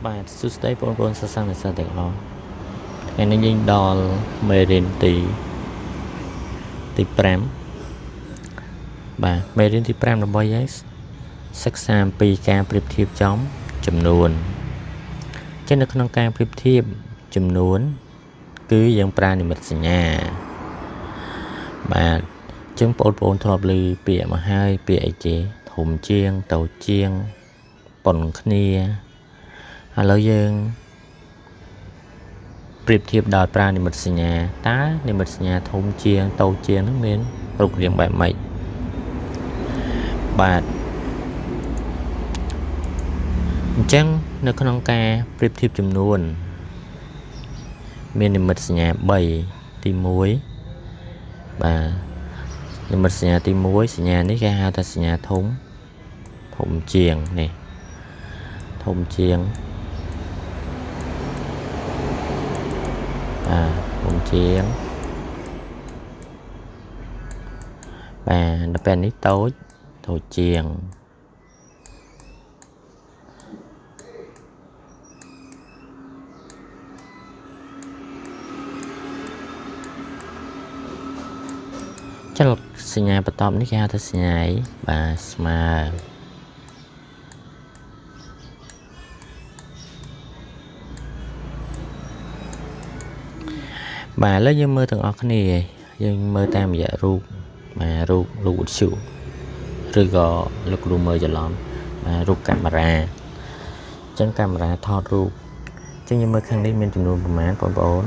បាទសួស្តីបងប្អូនសិស្សនិស្សិតទាំងអស់ថ្ងៃនេះយើងដល់មេរៀនទី5បាទមេរៀនទី5របស់យើងសិក្សាអំពីការប្រៀបធៀបចំនួនចឹងនៅក្នុងការប្រៀបធៀបចំនួនគឺយើងប្រើនិមិត្តសញ្ញាបាទចឹងបងប្អូនធ្លាប់ឮពាក្យមកហើយពាក្យអីគេធំជាងតូចជាងប៉ុនគ្នាឥឡូវយើងប្រៀបធៀបដោយប្រើនិមិត្តសញ្ញាតើនិមិត្តសញ្ញាធំជាងតូចជាងនោះមានរូបរាងបែបម៉េចបាទអញ្ចឹងនៅក្នុងការប្រៀបធៀបចំនួនមាននិមិត្តសញ្ញា3ទី1បាទនិមិត្តសញ្ញាទី1សញ្ញានេះគេហៅថាសញ្ញាធំជាងនេះធំជាងធំជាងបាទដល់ពេលនេះតូចជាងចលសញ្ញាបន្ទាប់នេះគេហៅថាសញ្ញាបាទស្មើបាទឥឡូវយើងមើលទាំងអស់គ្នាយើងមើលតាមរយៈរូបបាទរូបវិទ្យុឬក៏លោកគ្រូមើលច្រឡំបាទរូបកាមេរ៉ាអញ្ចឹងកាមេរ៉ាថតរូបអញ្ចឹងយើងមើលខាងនេះមានចំនួនប្រមាណបងប្អូន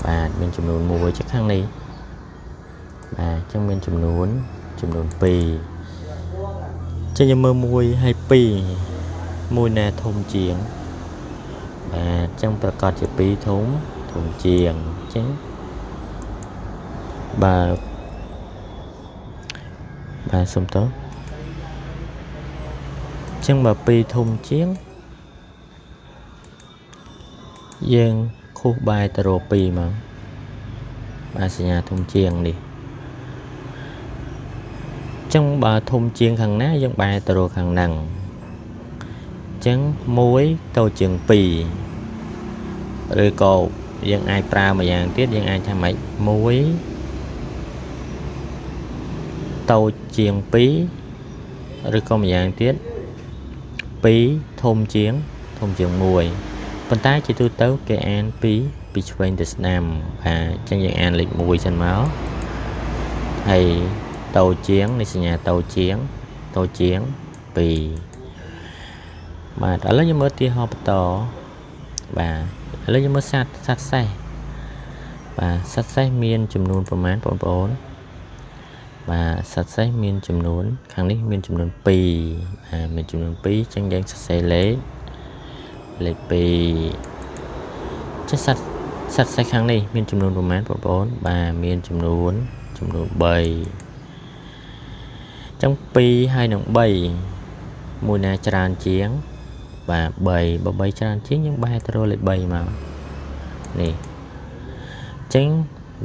បាទមានចំនួន1ចឹងខាងនេះបាទអញ្ចឹងមានចំនួន2អញ្ចឹងយើងមើល1ហើយ2មួយណាធំជាងបាទអញ្ចឹងប្រកាសជា2ធំជាងអញ្ចឹងបាទសុំតោះអញ្ចឹងបើ2ធំជាងយើងខុសបែរទៅរក2មកបាទសញ្ញាធំជាងនេះអញ្ចឹងបើធំជាងខាងណាយើងបែរទៅរកខាងហ្នឹងអញ្ចឹង1តូចជាង2ឬក៏យើងអាចប្រើមួយយ៉ាងទៀតយើងអាចថាម៉េច1តូចជាង2ឬក៏មួយយ៉ាងទៀត2ធំជាង1ប៉ុន្តែជាទូទៅគេអានពីឆ្វេងទៅស្ដាំបាទអញ្ចឹងយើងអានលេខ1សិនមកហើយតូចជាងនេះសញ្ញាតូចជាង2បាទឥឡូវយើងមើលឧទាហរណ៍បន្តបាទឥឡូវយើងមើលសត្វសេះបាទសត្វសេះមានចំនួនប្រមាណបងប្អូនបាទសត្វសេះមានចំនួនខាងនេះមានចំនួន2បាទមានចំនួន2អញ្ចឹងយើងសរសេរលេខ2ចេះសត្វសេះខាងនេះមានចំនួនប្រមាណបងប្អូនបាទមានចំនួន3អញ្ចឹង2ហើយនឹង3មួយណាច្រើនជាងបាទ3បើ3ច្រើនជាងយើងបែរទៅរកលេខ3មកនេះអញ្ចឹង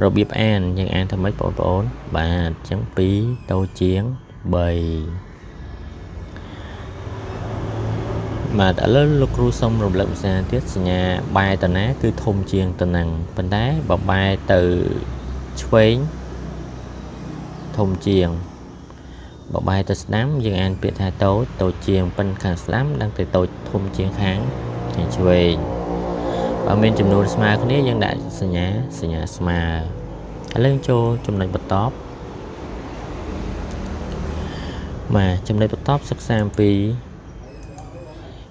របៀបអានយើងអានថាម៉េចបងប្អូនបាទអញ្ចឹង2តូចជាង3បាទឥឡូវលោកគ្រូសូមរំលឹកភាសាទៀតសញ្ញាបែរទៅណាគឺធំជាងទៅនឹងប៉ុន្តែបើបែរទៅឆ្វេងធំជាងបើបែរទៅស្ដាំយើងអានពាក្យថាតូចជាងប៉ុន្តែខាងស្ដាំដឹងទៅតូចធំជាងខាងឆ្វេងបើមានចំនួនស្មើគ្នាយើងដាក់សញ្ញាស្មើឥឡូវចូលចំណុចបន្ទាប់បាទចំណុចបន្ទាប់សិក្សាអំពី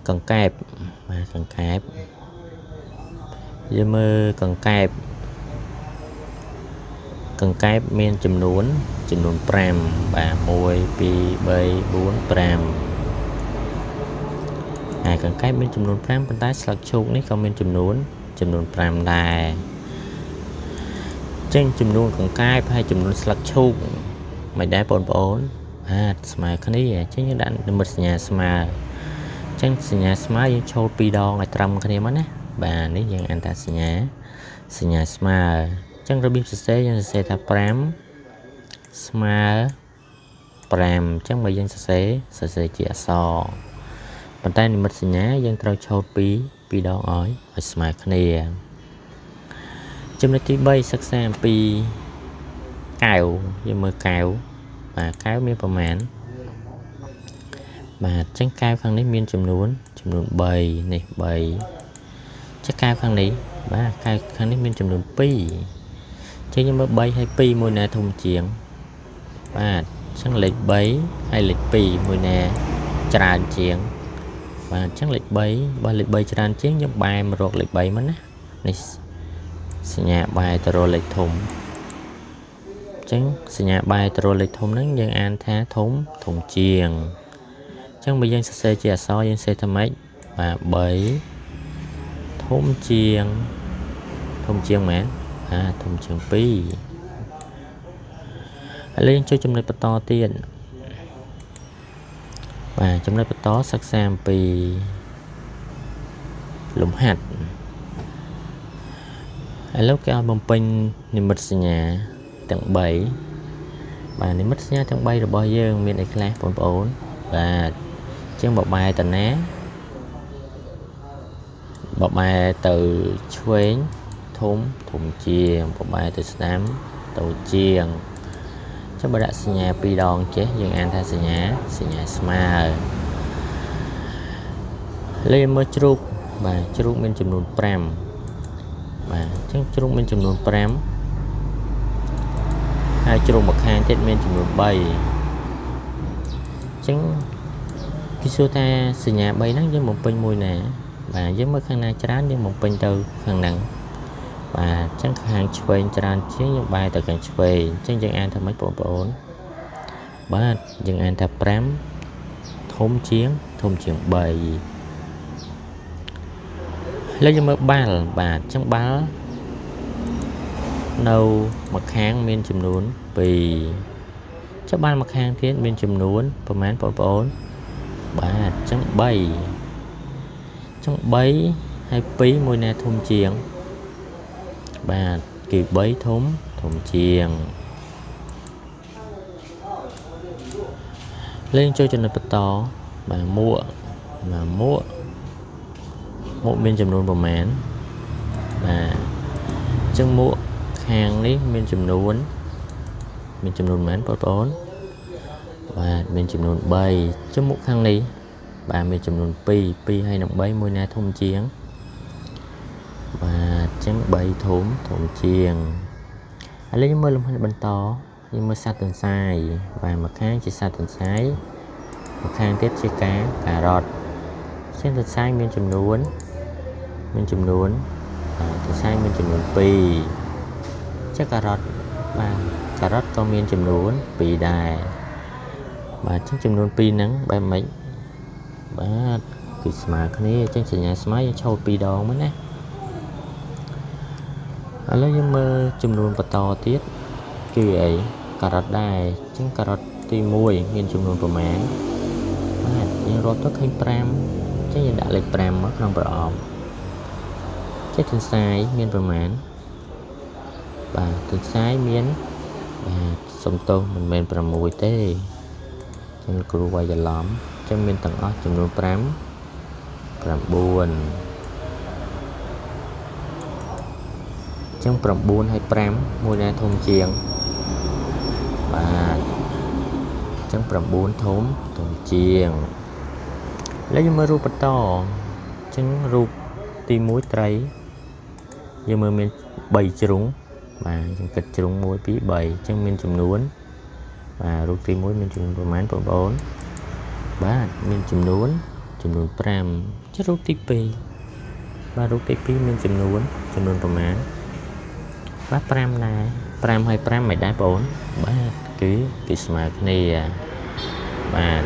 កង្កែបបាទកង្កែបយើងមើលកង្កែបមានចំនួន5បាទ1 2 3 4 5កង្កែបមានចំនួន5ប៉ុន្តែស្លឹកឈូកនេះក៏មានចំនួន5ដែរអញ្ចឹងចំនួនកង្កែបហើយចំនួនស្លឹកឈូកមិនដែរបងប្អូនបាទស្មើគ្នាអញ្ចឹងយើងដាក់និមិត្តសញ្ញាស្មើអញ្ចឹងសញ្ញាស្មើយើងចូល2ដងឲ្យត្រឹមគ្នាមកណាបាទនេះយើងអានថាសញ្ញាស្មើអញ្ចឹងរបៀបសរសេរយើងសរសេរថា5ស្មើ5អញ្ចឹងបើយើងសរសេរជាអក្សរ ប៉ុន្តែនិមិត្តសញ្ញាយើងត្រូវឆូតពីរដងឲ្យស្មើគ្នាចំណុចទី3សិក្សាអំពីកែវយើងមើលកែវបាទកែវមានប្រមាណបាទអញ្ចឹងកែវខាងនេះមានចំនួន3នេះ3ចឹងកែវខាងនេះបាទកែវខាងនេះមានចំនួន2ចឹងយើងមើល3ហើយ2មួយណាធំជាងបាទអញ្ចឹងលេខ3ហើយលេខ2មួយណាច្រើនជាងបាទអញ្ចឹងលេខ3បើលេខ3ច្រើនជាងយើងបែរមករកលេខ3មកណានេះសញ្ញាបែរទៅរកលេខធំអញ្ចឹងសញ្ញាបែរទៅរកលេខធំហ្នឹងយើងអានថាធំជាងអញ្ចឹងបើយើងសរសេរជាអក្សរយើងសេថាម៉េចបាទ3ធំជាងមែនបាទធំជាង2ឥឡូវយើងចូលចំណុចបន្តទៀតបាទចំណុចបន្តសិក្សាអំពីលំហាត់ឥឡូវគេឲ្យបំពេញនិមិត្តសញ្ញាទាំង3បាទនិមិត្តសញ្ញាទាំង3របស់យើងមានអីខ្លះបងប្អូនបាទជាងបបែរតាណាបបែរទៅឆ្វេងធំជាងបបែរទៅស្ដាំតូចជាងចាំបើដាក់សញ្ញា2ដងចេះយើងអានថាសញ្ញាស្មើលេខមើលជ្រូកបាទជ្រូកមានចំនួន5បាទអញ្ចឹងជ្រូកមានចំនួន5ហើយជ្រូកមួយខាងទៀតមានចំនួន3អញ្ចឹងគេសួរថាសញ្ញា3ហ្នឹងយើងបំពេញមួយណាបាទយើងមើលខាងណាច្រើនយើងបំពេញទៅខាងហ្នឹងបាទអញ្ចឹងខាងឆ្វេងច្រើនជាងយើងបែរទៅខាងឆ្វេងអញ្ចឹងយើងអានថាម៉េចបងប្អូនបាទយើងអានថា5ធំជាង3ឥឡូវយើងមើលបាល់បាទអញ្ចឹងបាល់នៅមួយខាងមានចំនួន2ចុះបាល់មួយខាងទៀតមានចំនួនប្រហែលបងប្អូនបាទអញ្ចឹង3ហើយ2មួយណាធំជាងបាទគឺ3ធំជាងលេងចូលចំណុចបន្តបាទមួកមានចំនួនប្រមាណបាទអញ្ចឹងមួកខាងនេះមានចំនួនប៉ុន្មានបងប្អូនបាទមានចំនួន3ចំមុខខាងនេះបាទមានចំនួន2ហើយនឹង3មួយណាធំជាងបាទអញ្ចឹង3ធំជាងឥឡូវយើងមើលលំហាត់បន្តយើងមើលសត្វទន្សាយបាទមួយខាងជាសត្វទន្សាយមួយខាងទៀតជាការ៉ុតជាទន្សាយមានចំនួនទន្សាយមានចំនួន2ជាការ៉ុតបាទការ៉ុតក៏មានចំនួន2ដែរបាទអញ្ចឹងចំនួន2ហ្នឹងបែបម៉េចបាទគឺស្មើគ្នាអញ្ចឹងសញ្ញាស្មើយើងឆូត2ដងមកណាឥឡូវយើងមើលចំនួនបន្តទៀតគឺអីការ៉ុតដែរអញ្ចឹងការ៉ុតទី1មានចំនួនប្រមាណបាទយើងរាប់ទៅឃើញ5អញ្ចឹងយើងដាក់លេខ5មកក្នុងប្រអប់ចេះទន្សាយមានប្រមាណបាទទន្សាយមានបាទសំទោសមិនមែន6ទេចឹងគ្រូវាយច្រឡំចឹងមានទាំងអស់ចំនួន9ចឹង9ហើយ5មួយណាធំជាងបាទចឹង9ធំជាងឥឡូវយើងមើលរូបបន្តចឹងរូបទី1ត្រីយើងមើលមាន3ជ្រុងបាទចឹងគិតជ្រុង1 2 3ចឹងមានចំនួនបាទរូបទី1មានចំនួនប្រមាណបងប្អូនបាទមានចំនួន5ចុះរូបទី2បាទរូបទី2មានចំនួនប្រមាណបាទ5ដែរ5ហើយ5មិនដែរបងប្អូនបាទគឺស្មើគ្នាបាទ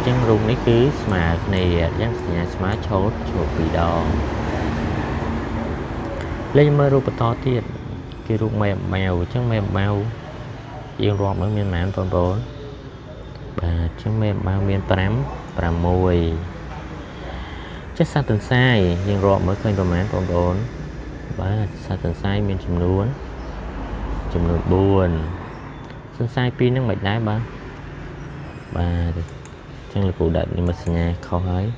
ចឹងរូបនេះគឺស្មើគ្នាចឹងសញ្ញាស្មើឆូត2ដងលេខមើលរូបបន្តទៀតគឺរូបមេម៉ាវចឹងមេម៉ាវយើងរាប់មើលមានប៉ុន្មានបងប្អូនបាទចឹងមេម៉ាវមាន5 6ចេះសត្វទន្សាយយើងរាប់មើលឃើញប៉ុន្មានបងប្អូនបាទសត្វទន្សាយមានចំនួន4ទន្សាយ2ហ្នឹងមិនដែរបាទ chẳng là cụ đặt nhưng mà sẽ nhà khó hỏi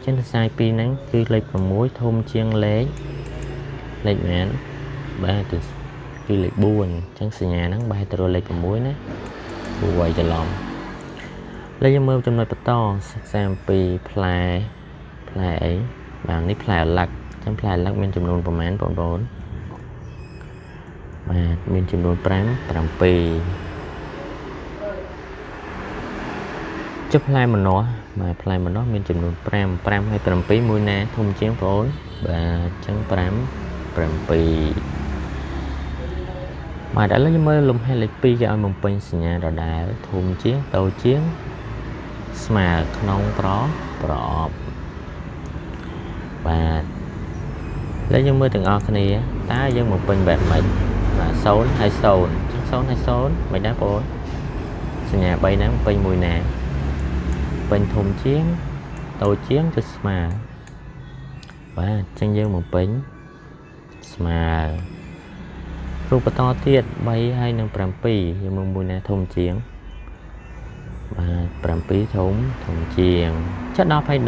chẳng là sai pi nắng cứ lấy bằng mối thôm chiên lấy mẹn ba từ cứ lấy buồn chẳng sẽ nhà nắng bay từ rồi lấy bằng mối nè bù quay cho lòng lấy mơ trong nơi to xem pi play ấy bằng nít play lạc chẳng play lạc bên trong nônประมาณ 4 mà bên trong nôn 5 pi chấp play mà nó play mà nó bên trong nôn 5 hay 7 pi mùi nè thông chiến phối và chẳng 5 pi mà đã lấy mơ lùm hay lấy pi cho ông pin nhà rồi đã thùng chiến tàu chiến mà không có prop và lấy những mưa từng ở cái này ta dân một pin bẹt mình mà xấu hay xấu mày đá bố nhà bay nắng pin mùi nè pin thùng chiến tàu chiến cho mà và chân dân một pin màรูปto tiết bay hay nâng 5 pi nhưng mà mùi nè thùng chiến và 5 pi thùng chiến chất đọc hay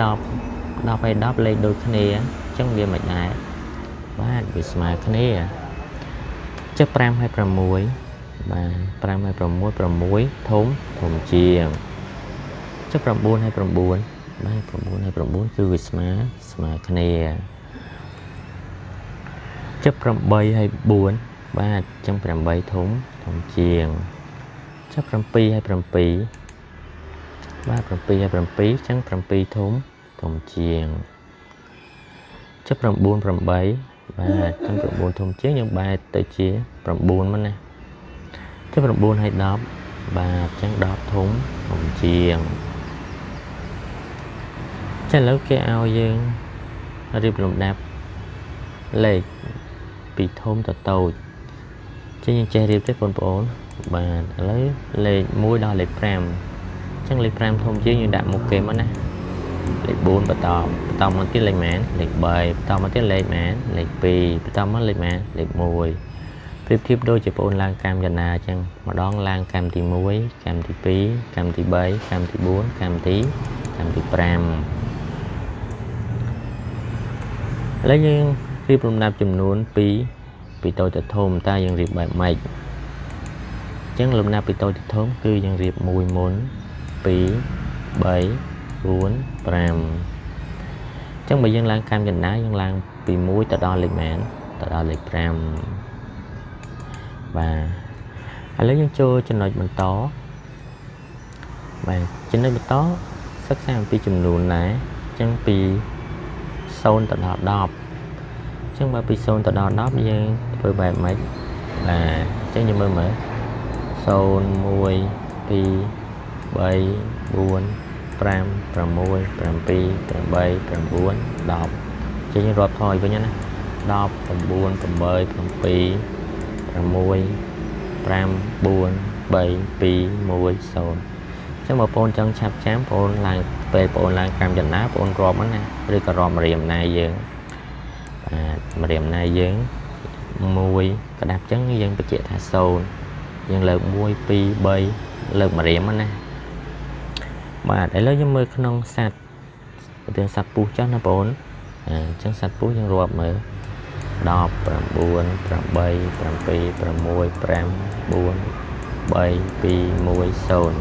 đọc lên đôi khné trong game mạch này ba bị smart khné chất 5 hay 6 muối và 5 hay 6 muối thùng chiến chất 9 hay 9 ba 9 hay 9 คือ smart khné chất 8 hay 4 ba trong 8 thùng chiến chất 7 hay 7 ba 7 hay 7 chẳng 7 thùng chiến chất 9 8 ba trong 9 thùng chiến nhưng 3 tới chia 9 mà nè chất 9 hay 10 ba chẳng 10 thùng chiến chắc là cái ao dương riêng lồng đạp lệ bị thôn tàu chứ nhưng che riêng tới con bồn và lấy lệ muối đo lệ pram chẳng lệ pram thôn chứ như đạp một kềm nè lệ 4 và tàu mà cái lệ mãn lệ 7 tàu mà cái lệ mãn lệ pi tàu mà lệ mãn lệ mùi tiếp đôi chỉ bồn lang cam dần à chẳng mà đón lang cam thì muối cam thì pi cam thì 7 cam thì 4 cam thì pram lấy những riêng lồng đạp chùm nón pi tôiจะทม ta ยัง riệp bài mạch chẳng lồng đạp tôiจะทม cứ ยัง riệp mùi mốn pi 7 4 5 chẳng bị dân lang cam dần ná dân lang pi muối ta đo lịch mãn ta đo lịch 5 và lấy dân chơi cho nội mình to và trên nơi mình to sắc sang pi chùm nón này chẳng pi sôn ta đo đọc chẳng mà pi sôn ta đo đọc nhưng với bài máy là chẳng như mở sôn mùi pi 7 4 5 6 7 8 9 10 chỉ như rộp thôi với nhá 10 9 8 7 6 5 4 7 pi 10 sôn chẳng mà bồn chân chạp chám bồn là về bồn là cam dần ná bồn rộp nè rồi có rộp mà riềm này dương mà riềm này dương mùi có đạp chân dân bị chạy thả sôn dân lợi mùi pi 7 lợi mà riềm nè mà để lấy cho mưa không sạch tiền sạch bù cho nó bồn chân sạch bù dân rộp mở đọc 9 8 7 6 4 7 pi 10 sôn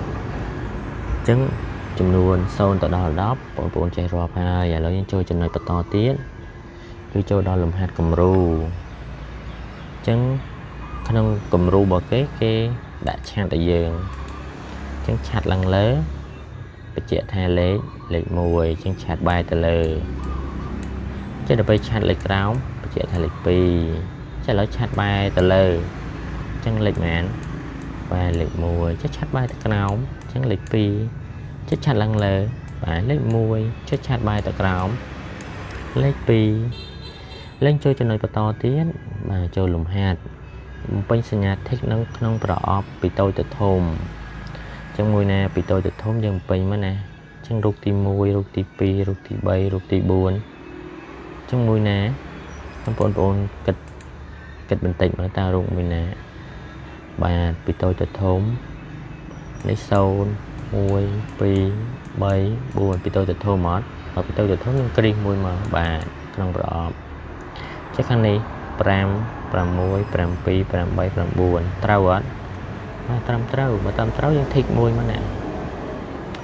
chứng chùm nuôn sôn tạo đo đọc bồn chạy rộp hai và lấy chơi cho nơi to tiết cứ cho đo lùm hạt cầm ru chứng không cầm ru bỏ cái đã chạm tại giường chứng chặt lăng lớ bị chạy thay lễ mùi chứng chặt bài từ lờ chứ được bây chặt lệch ráo bị chạy thay lệch pi chứ lỡ chặt bài từ lờ chứng lệch mạn và lệch mùi chứ chặt bài từ ráo chứng lệch pi chứ chặt lăng lờ và lệch mùi chứ chặt bài từ ráo lệch pi lên chơi cho nơi to tiết mà chơi lùm hạt bên sinh nhật thích nó không rõ bị tôi tự thùng trong mùi nè bị tôi tự thùng dân bình mà nè trong rút ti mùi rút ti pi rút ti 7 rút ti 4 trong mùi nè trong bồn kịch bình tĩnh mà ta rụng mùi nè bà bị tôi tự thùng lấy sâu mùi pi 3 4 ពីតូចទៅធំអត់បើពីតូចទៅធំយើងគ្រីសមួយមកបាទក្នុងប្រអប់ចេះខាងនេះ5 6 7 8 9ត្រូវអត់បាទត្រឹមត្រូវបើត្រឹមត្រូវយើងធីកមួយមកណា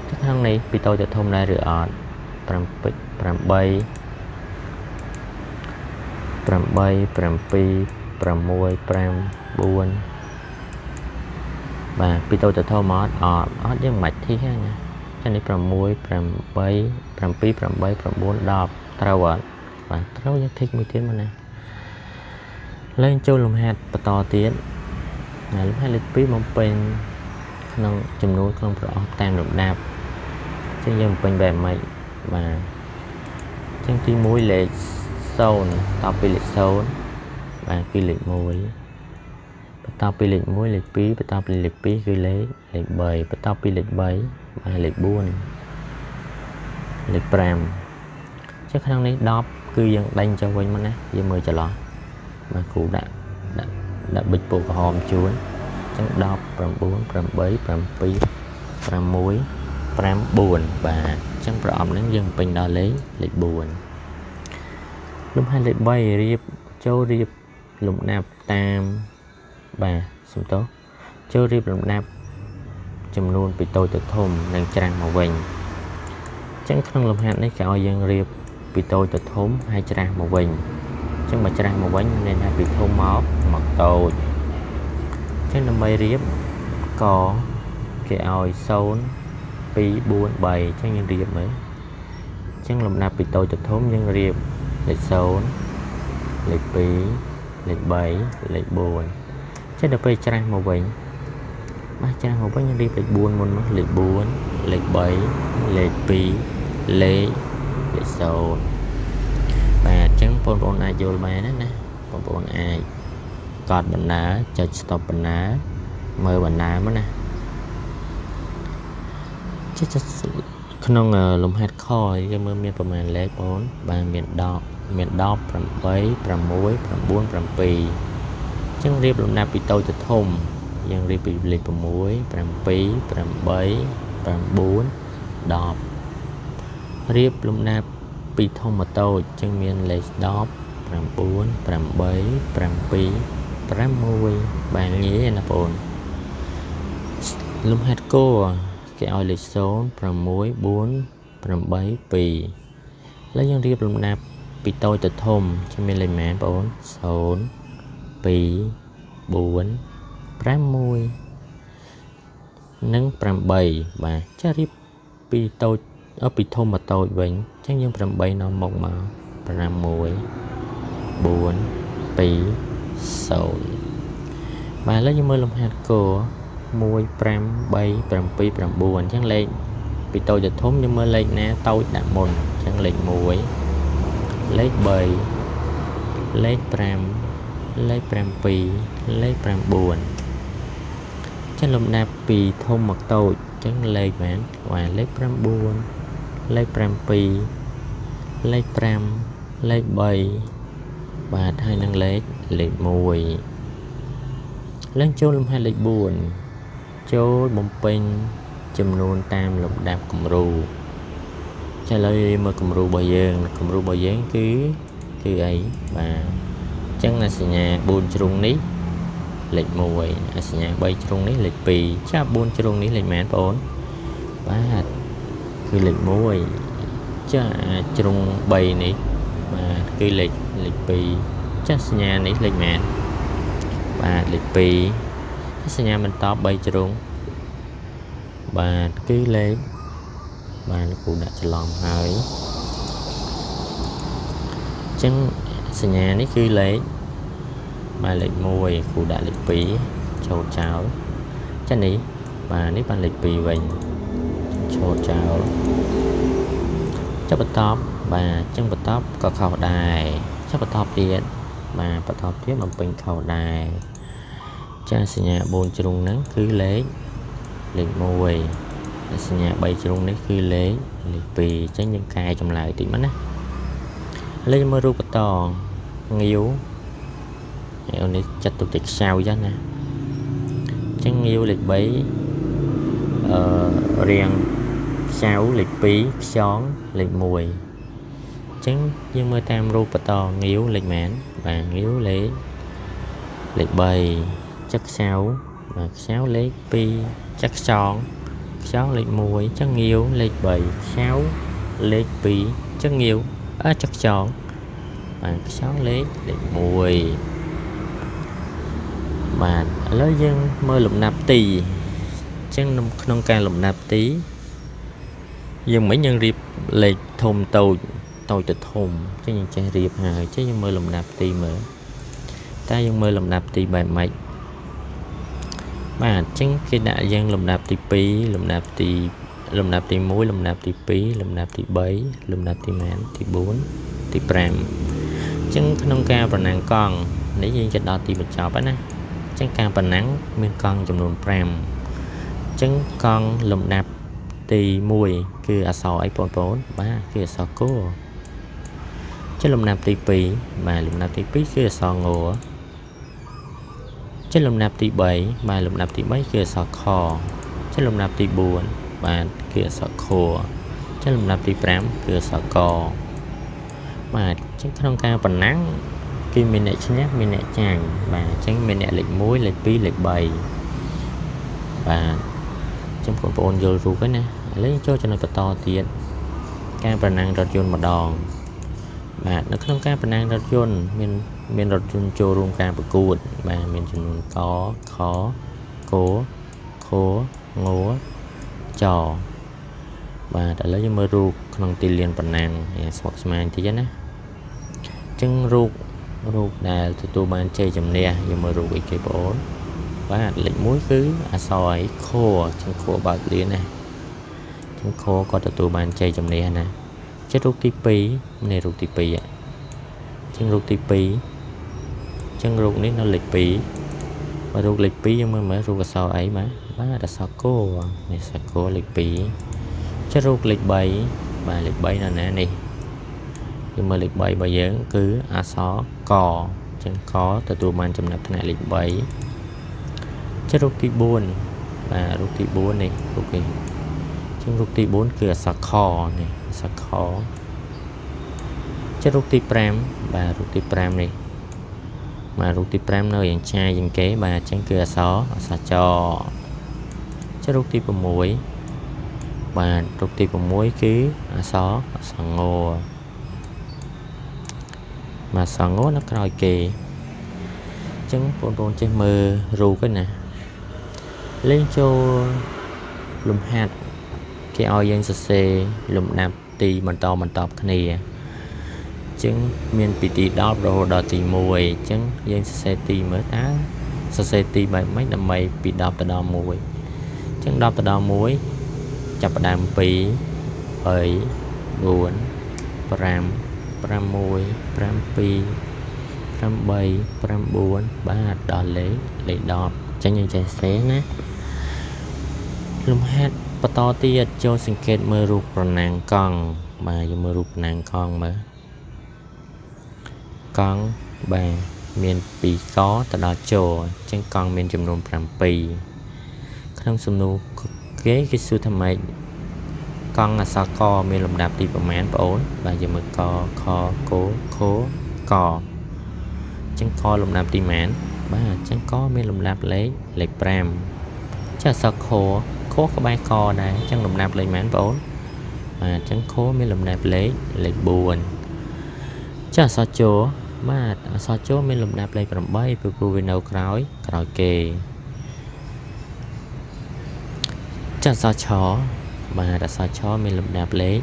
ចេះខាងនេះពីតូចទៅធំដែរឬអត់7 8 8 7 6 5 4បាទពីតូចទៅធំអត់យើងមិនធីកហ្នឹងណាចានេះ6 8 7 8 9 10ត្រូវអត់បាទត្រូវយើងធីកមួយទៀតមកណាឡើងចូលលំហាត់បន្តទៀតលំហាត់លេខ2បំពេញក្នុងចំនួនក្នុងប្រអប់តាមលំដាប់ចឹងយើងបំពេញបែបម៉េចបាទចឹងទី1លេខ0តទៅពីលេខ0បាទគឺលេខ1បន្តពីលេខ1លេខ2បន្តពីលេខ2គឺលេខ3បន្តពីលេខ3បាទលេខ4លេខ5ចឹងក្នុងនេះ10គឺយើងដេញចុះវិញមកណាយើងមើលចន្លោះបាទគ្រូដាក់ប៊ិចពណ៌ក្រហមជួនចឹង10 9 8 7 6 5 4បាទចឹងប្រអប់ហ្នឹងយើងពេញដល់លេខ4លំហាត់លេខ3រៀបចូលរៀបលំដាប់តាមបាទសំទោសចូលរៀបលំដាប់ចំនួនពីតូចទៅធំនិងច្រាស់មកវិញចឹងក្នុងលំហាត់នេះគេឲ្យយើងរៀបពីតូចទៅធំហើយច្រាស់មកវិញចឹងបើច្រាស់មកវិញមានថាពីធំមកតូចចឹងដើម្បីរៀបកគេឲ្យ0 2 4 3ចឹងយើងរៀបមើលចឹងលំដាប់ពីតូចទៅធំយើងរៀបលេខ0លេខ2លេខ3លេខ4ចឹងដល់ពេលច្រាស់មកវិញបាទច្រាស់មកវិញយើងរៀបលេខ4មុនមកលេខ4លេខ3លេខ2លេខ0បាទចឹងបងប្អូនអាចយល់បានណាបងប្អូនអាចកត់បណ្ណាចុច stop បណ្ណាមើលបណ្ណាមកណាចុចក្នុងលំហាត់ខយើងមើលមានប្រមាណលេខបងបាទមាន10មាន10 8 6 9 7ចឹងរៀបលំដាប់ពីតូចទៅធំយើងរៀបពីលេខ6 7 8 9 10រៀបលំដាប់ពីធំមកតូចចឹងមានលេខ10 9 8 7 6បាទងាយណាបងលំហាត់គោគេឲ្យលេខ0 6 4 8 2ហើយយើងរៀបលំដាប់ពីតូចទៅធំចឹងមានលេខម៉ែនបង0 2 4 6និង8បាទចារៀបពីតូចពីធំមកតូចវិញចឹងយើង8នាំមក5 4 2 0បាទឥឡូវយើងមើលលំហាត់គោ1 5 3 7 9អញ្ចឹងលេខពីតូចទៅធំយើងមើលលេខណាតូចដាក់មុនអញ្ចឹងលេខ1លេខ3លេខ5លេខ7លេខ9ចឹងលំដាប់ពីធំមកតូចចឹងលេខបានបាទលេខ9លេខ7លេខ5លេខ3បាទហើយនឹងលេខ1ឡើងចូលលំហាត់លេខ4ចូលបំពេញចំនួនតាមលំដាប់គំរូចាឥឡូវមើលគំរូរបស់យើងគឺអីបាទអញ្ចឹងសញ្ញា4ជ្រុងនេះលេខ1សញ្ញា3ជ្រុងនេះលេខ2ចាប់4ជ្រុងនេះលេខម៉ែនបងប្អូនបាទគឺលេខ1ចាជ្រុង3នេះបាទគឺលេខ2ចាសញ្ញានេះលេខម៉ែនបាទលេខ2សញ្ញាបន្ត3ជ្រុងបាទគឺលេខបាទគ្រូដាក់ច្រឡំហើយអញ្ចឹងសញ្ញានេះគឺលេខបាទលេខ1គ្រូដាក់លេខ2ចូលចោលចានេះបាទនេះបានលេខ2វិញចូលចោលចាប់បន្តបាទចឹងបន្តក៏ខុសដែរចាប់បន្តទៀតបាទបន្តទៀតបំពេញខុសដែរចាសញ្ញា4ជ្រុងហ្នឹងគឺលេខ1សញ្ញា3ជ្រុងនេះគឺលេខ2អញ្ចឹងយើងកែចម្លើយតិចមកណាឥឡូវមើលរូបបន្តងាវនេះចាត់ទុកតែខ្ចៅចឹងណាអញ្ចឹងងាវលេខ3រៀង ខ្ចៅលេខ2ខ្យងលេខ1អញ្ចឹងយើងមើលតាមរូបបន្តងាវលេខម៉ានបាទងាវលេខ3ចឹកខ្ចៅបាទខ្ចៅលេខ2ចឹកខ្យងលេខ1ចឹងងាវលេខ3ខ្ចៅលេខ2ចឹងងាវចឹកខ្យងបាទខ្យងលេខ1បាទឥឡូវយើងមើលលំដាប់ទីអញ្ចឹងក្នុងការលំដាប់ទីយើងមិញយើងរៀបលេខធំតូចទៅធំអញ្ចឹងយើងចេះរៀបហើយអញ្ចឹងយើងមើលលំដាប់ទីមើលតែយើងមើលលំដាប់ទីបែបម៉េចបាទអញ្ចឹងគេដាក់យើងលំដាប់ទី2លំដាប់ទី1លំដាប់ទី2លំដាប់ទី3លំដាប់ទីម៉ានទី4ទី5អញ្ចឹងក្នុងការប្រណាំងកង់នេះយើងจะដល់ទីបញ្ចប់ហើយណាអញ្ចឹងការប្រណាំងមានកង់ចំនួន5អញ្ចឹងកង់លំដាប់ទី1គឺអក្សរអីបងប្អូនបាទគឺអក្សរកចុះលំដាប់ទី2បាទលំដាប់ទី2គឺអក្សรงចុះលំដាប់ទី3បាទលំដាប់ទី3គឺអក្សរខចុះលំដាប់ទី4បាទគឺអក្សរខចុះលំដាប់ទី5គឺអក្សរកបាទអញ្ចឹងក្នុងការប្រណាំងគឺមានអ្នកឈ្នះមានអ្នកចាញ់បាទអញ្ចឹងមានអ្នកលេខ1លេខ2លេខ3បាទចឹងបងប្អូនយល់រូបហើយណាឥឡូវចូលចំណុចបន្តទៀតការប្រណាំងរថយន្តម្ដងបាទនៅក្នុងការប្រណាំងរថយន្តមានរថយន្តចូលរួមការប្រកួតបាទមានចំនួនកខគខងចបាទឥឡូវយើងមើលរូបក្នុងទីលានប្រណាំងស្មុគស្មាញតិចណាអញ្ចឹងរូបដែលទទួលបានជ័យជំនះយើងមើលរូបអីគេបងប្អូនបាទលេខ1គឺអក្សរអីខចឹងខបើកលានណាចឹងខក៏ទទួលបានជ័យជំនះណាចិត្តរូបទី2នេះរូបទី2ចឹងរូបទី2ចឹងរូបនេះនៅលេខ2បើរូបលេខ2យើងមើលរូបអក្សរអីបាទអក្សរកនេះអក្សរកលេខ2ចិត្តរូបលេខ3បាទលេខ3នៅណានេះយើងមើលលេខ3របស់យើងគឺអក្សរកចឹងកទទួលបានចំណាត់ថ្នាក់លេខ3ចិត្តរូបទី4បាទរូបទី4នេះរូបនេះចឹងរូបទី4គឺអក្សរខនេះអក្សរខចិត្តរូបទី5បាទរូបទី5នេះបាទរូបទី5នៅយ៉ាងឆាយជាងគេបាទចឹងគឺអក្សរចចិត្តរូបទី6បាទរូបទី6គឺអក្សรงបាទសងនៅក្រោយគេអញ្ចឹងបងប្អូនចេះមើលរូបហ្នឹងណាលេងចូលលំហាត់គេឲ្យយើងសរសេរលំដាប់ទីបន្តគ្នាអញ្ចឹងមានពីទី10រហូតដល់ទី1អញ្ចឹងយើងសរសេរទីមើលតើសរសេរទីបែបម៉េចដើម្បីពី10ទៅដល់1អញ្ចឹង10ទៅដល់1ចាប់ផ្ដើម2 3 4 5 6 7 8 9 10បាទដល់លេខ10អញ្ចឹងយើងចេះសេណាលំហាត់បន្តទៀតចូលសង្កេតមើលរូបប្រណាំងកង់បាទយើងមើលរូបប្រណាំងកង់មើលកង់បាទមានពីកទៅដល់ជអញ្ចឹងកង់មានចំនួន7ក្នុងសំណួរគេសួរថាម៉េចកង់អក្សរកមានលំដាប់ទីប្រមាណបងប្អូនបាទយើងមើលកខគខកអញ្ចឹងកលំដាប់ទីម៉ានបាទអញ្ចឹងកមានលំដាប់លេខ5ចាអក្សរខក្បែរកដែរអញ្ចឹងលំដាប់លេខម៉ានបងប្អូនបាទអញ្ចឹងខមានលំដាប់លេខ4ចាអក្សរជបាទអក្សរជមានលំដាប់លេខ8ព្រោះវានៅក្រោយគេចាអក្សរឆបាទអក្សរឆមានលំដាប់លេខ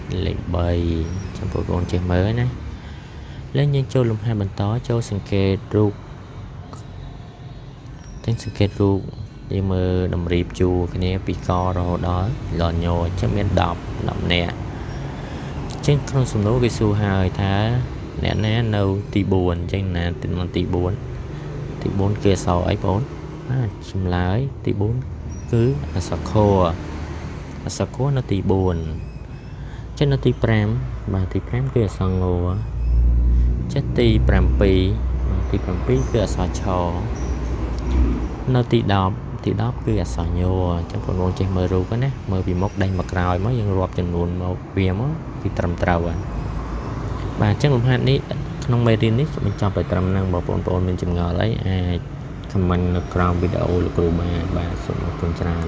3ចាំបងប្អូនចេះមើលណាលេងយើងចូលលំហាត់បន្តចូលសង្កេតរូបយើងមើលតម្រៀបជួរគ្នាពីករហូតដល់លញចាំមាន10នាក់ចឹងក្នុងសំណួរគេសួរហើយថាអ្នកណានៅទី4អញ្ចឹងណានៅទី4គឺអក្សរអីបងបាទចម្លើយទី4គឺអក្សរខអក្សរខនៅទី4ចឹងនៅទី5បាទទី5គឺអក្សรงចេះទី7បាទទី7គឺអក្សរឆនៅទី10 ទី10គឺអក្សរញូអញ្ចឹងបងប្អូនចេះមើលរូបណាមើលពីមុខដេញមកក្រោយមកយើងរាប់ចំនួនមកវាមកពីត្រឹមត្រូវហើយបាទអញ្ចឹងលំហាត់នេះក្នុងមេរៀននេះបញ្ចប់ទៅត្រឹមហ្នឹងបងប្អូនមានចម្ងល់អីអាច comment នៅក្រោមវីដេអូលោកគ្រូបាទសូមអរគុណច្រើន